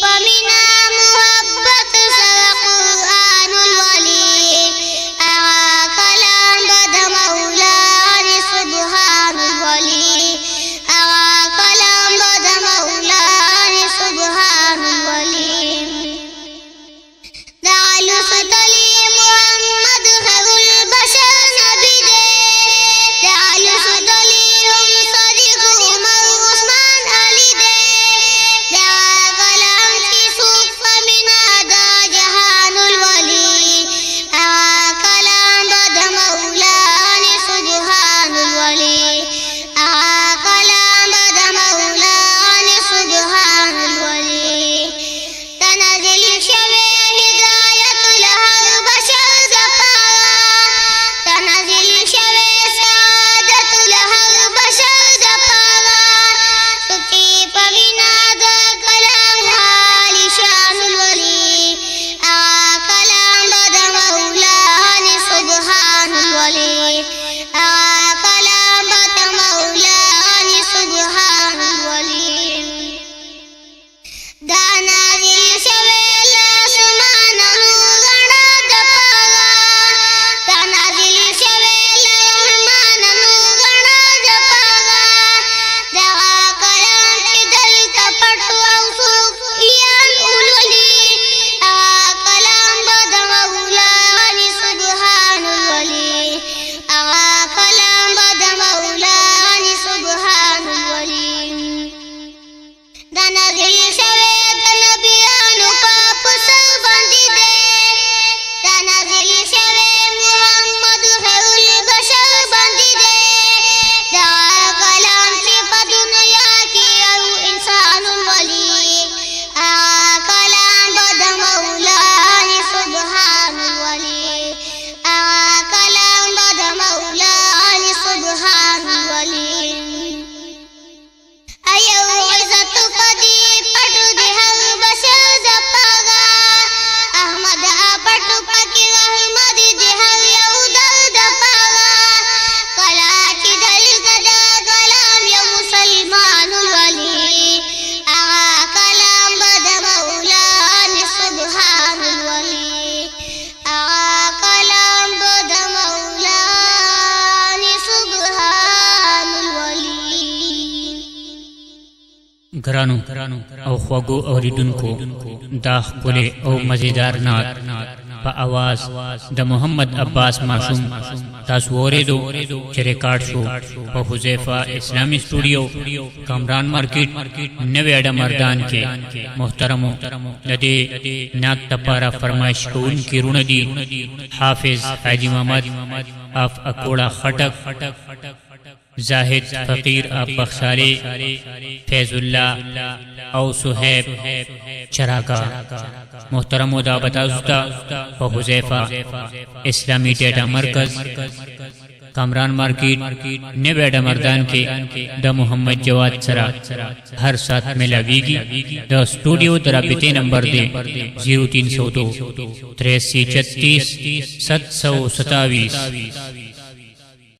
پمینا محبت سره قرآن الولی اغا کلام بد مولان سبحان الولی اغا کلام بد مولان سبحان الولی دعلو صدلی محمد خیر البشر نبی دے دعلو صدلی هم صدیق عمر عثمان علی دے دعا کلام کی سوک فمنا دا جہان الولی اغا کلام بد مولان سبحان الولی اغا کلام بد مولان سبحان الولی تنزل شوی ہدایت لہر بشر دپارا تنزل شوی سعادت لہر بشر دپارا سکی پوینا دا کلام حالی شان الولی اغا کلام بد مولان سبحان الولی اغا کلام بد مولان سبحان الولی دا نازل شوی لاسمانونو غڼا دپارا دا نازل شوی لرحمانونو غڼا دپارا دغه کلام چې دلته پټ او څوک یان ولولي هغه کلام به د مولان سبحان الولی هغه کلام به د مولان سبحان الولی دا نازل شوی د نبیانو پاپ سر باندې دی دا نازل شوی محمد خیر البشر باندې دی دا کلام چې په دنیا کې یو انسان الولی هغه کلام به د مولان سبحان الولی هغه کلام به د مولان سبحان الولی ایو عزت پدی پټو دی هر بشر دپارا احمد پټو پکی رحمت دی هر یو در دپارا کلا چې دلته دا کلام یو مسلمان الولی هغه کلام به د مولان سبحان الولی هغه کلام به د مولان سبحان الولی ګرانو او خوږو اوریدونکو دا ښکلی او مزیدار نعت په اواز د محمد عباس معصوم تاسو اوریدو چې ریکارډ شو په حذیفه اسلامي سټوډیو کامران مارکیټ نوې اډه مردان کې محترمو د دې نعت لپاره فرمایش کوونکي رونه دي حافظ حاجی محمد اف اکوڑا خټک زاہد فقیر اب بخشاری فیض اللہ او صہیب چراغا محترم دا بتازتا و حذیفہ اسلامی ڈیٹا مرکز کامران مارکیٹ نیو اڈا مردان کے دا محمد جواد سرا ہر ساتھ ملاویگی دا سٹوڈیو درابطے نمبر دے 0302 83 36 727